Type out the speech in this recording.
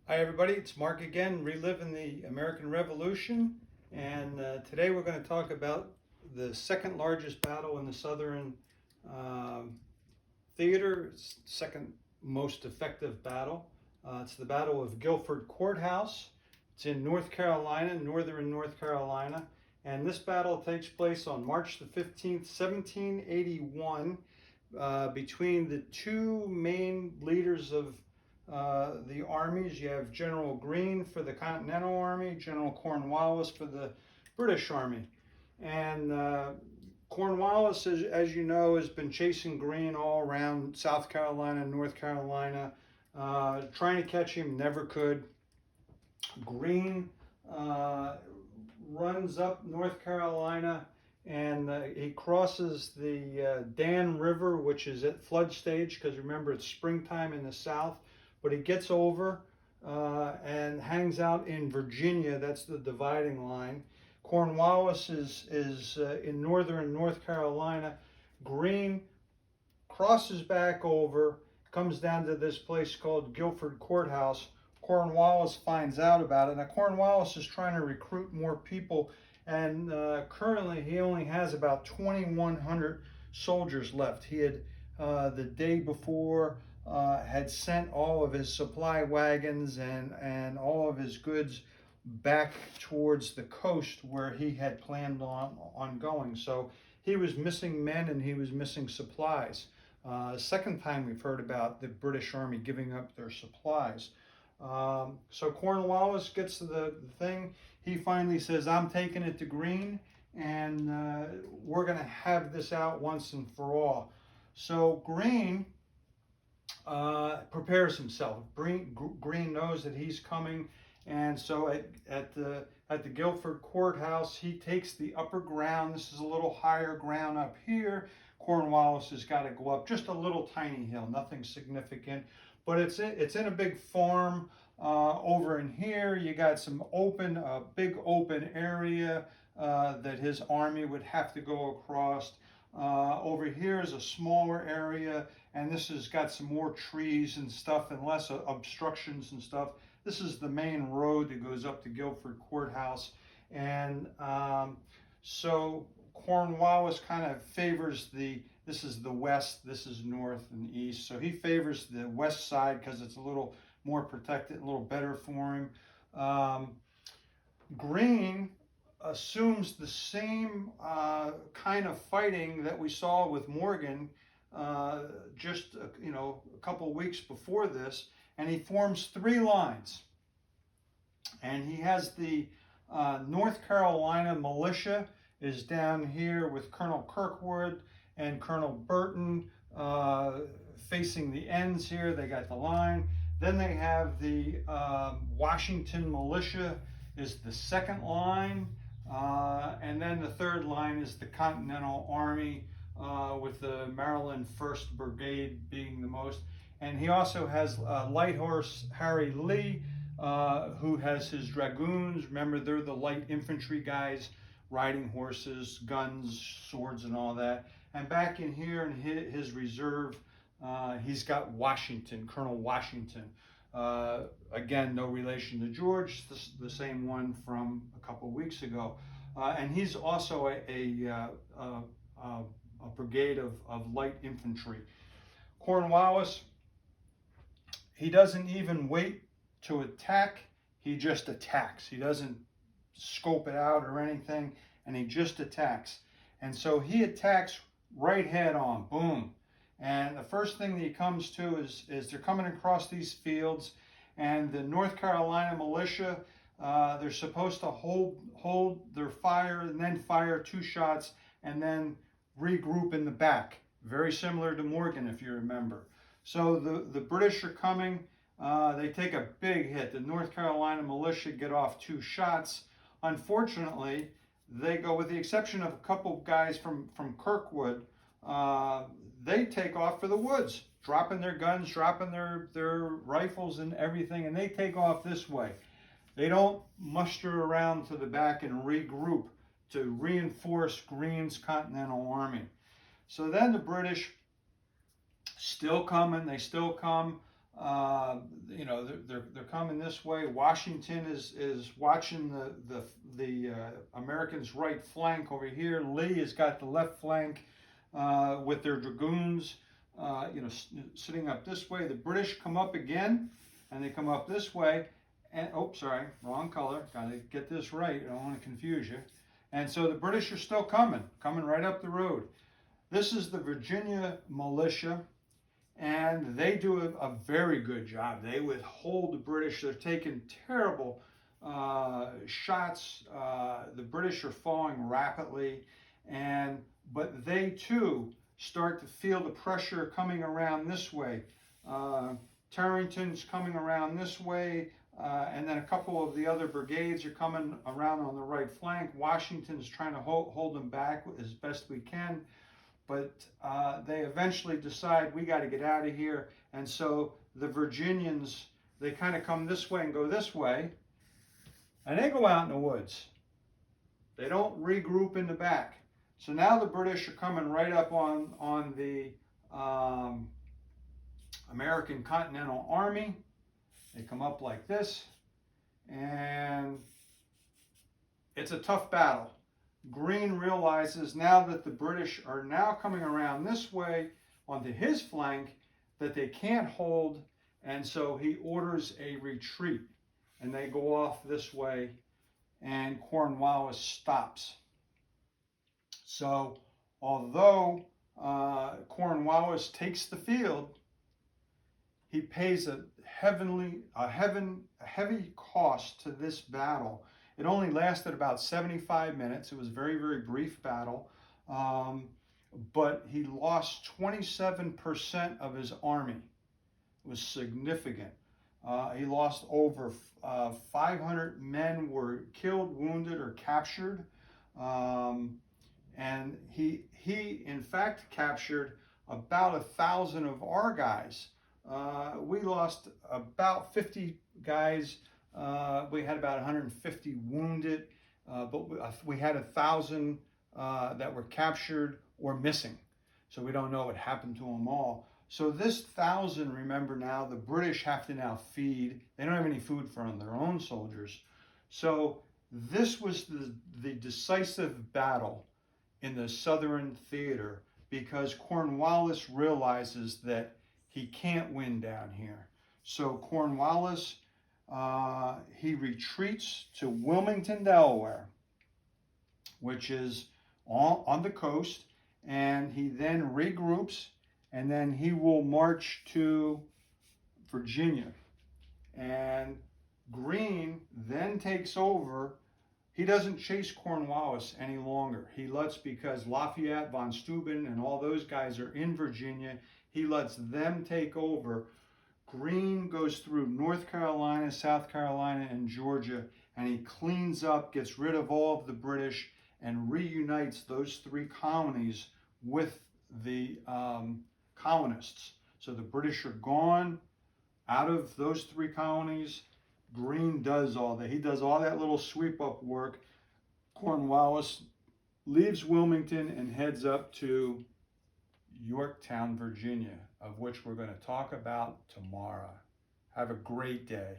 Hi everybody, it's Mark again, reliving the American Revolution, and today we're going to talk about the second largest battle in the Southern um theater, second most effective battle. It's the Battle of Guilford Courthouse. It's in North Carolina, northern North Carolina, and this battle takes place on March the 15th, 1781, between the two main leaders of the armies. You have General Greene for the Continental Army, General Cornwallis for the British Army. And Cornwallis, as you know, has been chasing Greene all around South Carolina, North Carolina, trying to catch him, never could. Greene uh, runs up North Carolina, and he crosses the Dan River, which is at flood stage, because remember it's springtime in the south. But he gets over and hangs out in Virginia. That's the dividing line. Cornwallis is in northern North Carolina. Greene crosses back over, comes down to this place called Guilford Courthouse. Cornwallis finds out about it. Now, Cornwallis is trying to recruit more people, and currently he only has about 2,100 soldiers left. He had, the day before, had sent all of his supply wagons and all of his goods back towards the coast where he had planned on going. So he was missing men and he was missing supplies. Second time we've heard about the British Army giving up their supplies. So Cornwallis gets to the thing. He finally says, I'm taking it to Greene, and we're going to have this out once and for all. So Greene prepares himself. Greene knows that he's coming, and so at the Guilford Courthouse, he takes the upper ground. This is a little higher ground up here. Cornwallis has got to go up just a little tiny hill, nothing significant, but it's in a big farm. Over in here, you got some big open area that his army would have to go across. Over here is a smaller area, and this has got some more trees and stuff and less obstructions and stuff. This is the main road that goes up to Guilford Courthouse, and so Cornwallis kind of favors this is the west, this is north and east, so he favors the west side because it's a little more protected, a little better for him. Greene assumes the same kind of fighting that we saw with Morgan just a couple weeks before this, and he forms three lines. And he has the North Carolina militia is down here with Colonel Kirkwood and Colonel Burton facing the ends here. They got the line. Then they have the Washington militia is the second line. And then the third line is the Continental Army with the Maryland 1st Brigade being the most. And he also has Light Horse Harry Lee, who has his dragoons. Remember, they're the light infantry guys, riding horses, guns, swords, and all that. And back in here in his reserve, he's got Washington, Colonel Washington. Again, no relation to George, the same one from a couple weeks ago. And he's also a brigade of light infantry. Cornwallis, he doesn't even wait to attack, he just attacks. He doesn't scope it out or anything, and he just attacks. And so he attacks right head on, boom. And the first thing that he comes to is they're coming across these fields, and the North Carolina militia, they're supposed to hold their fire and then fire 2 shots and then regroup in the back. Very similar to Morgan, if you remember. So the British are coming. They take a big hit. The North Carolina militia get off 2 shots. Unfortunately, they go, with the exception of a couple of guys from Kirkwood, they take off for the woods, dropping their guns, dropping their rifles and everything, and they take off this way. They don't muster around to the back and regroup to reinforce Greene's Continental Army. So then the British still coming, they still come. You know, they're coming this way. Washington is watching the Americans' right flank over here. Lee has got the left flank with their dragoons, you know, sitting up this way. The British come up again, and they come up this way. And oh, sorry, wrong color. Got to get this right. I don't want to confuse you. And so the British are still coming right up the road. This is the Virginia militia, and they do a very good job. They withhold the British. They're taking terrible shots. The British are falling rapidly, but they too start to feel the pressure coming around this way. Tarrington's coming around this way, and then a couple of the other brigades are coming around on the right flank. Washington's trying to hold them back as best we can. But they eventually decide we got to get out of here. And so the Virginians, they kind of come this way and go this way. And they go out in the woods. They don't regroup in the back. So now the British are coming right up on the American Continental Army. They come up like this. And it's a tough battle. Greene realizes now that the British are now coming around this way onto his flank that they can't hold, and so he orders a retreat, and they go off this way, and Cornwallis stops. So although Cornwallis takes the field, he pays a heavy cost to this battle. It only lasted about 75 minutes. It was a very, very brief battle. But he lost 27% of his army. It was significant. He lost over 500 men were killed, wounded, or captured. And he in fact captured about 1,000 of our guys. We lost about 50 guys. We had about 150 wounded, but we had 1,000 that were captured or missing. So we don't know what happened to them all. So this 1,000, remember now, the British have to now feed. They don't have any food for their own soldiers. So this was the decisive battle in the Southern theater, because Cornwallis realizes that he can't win down here. So Cornwallis, he retreats to Wilmington, Delaware, which is on the coast, and he then regroups, and then he will march to Virginia. And Greene then takes over. He doesn't chase Cornwallis any longer. He lets, because Lafayette, von Steuben, and all those guys are in Virginia, he lets them take over. Greene goes through North Carolina, South Carolina, and Georgia, and he cleans up, gets rid of all of the British, and reunites those three colonies with the colonists. So the British are gone out of those three colonies. Greene does all that. He does all that little sweep up work. Cornwallis leaves Wilmington and heads up to Yorktown, Virginia, of which we're going to talk about tomorrow. Have a great day.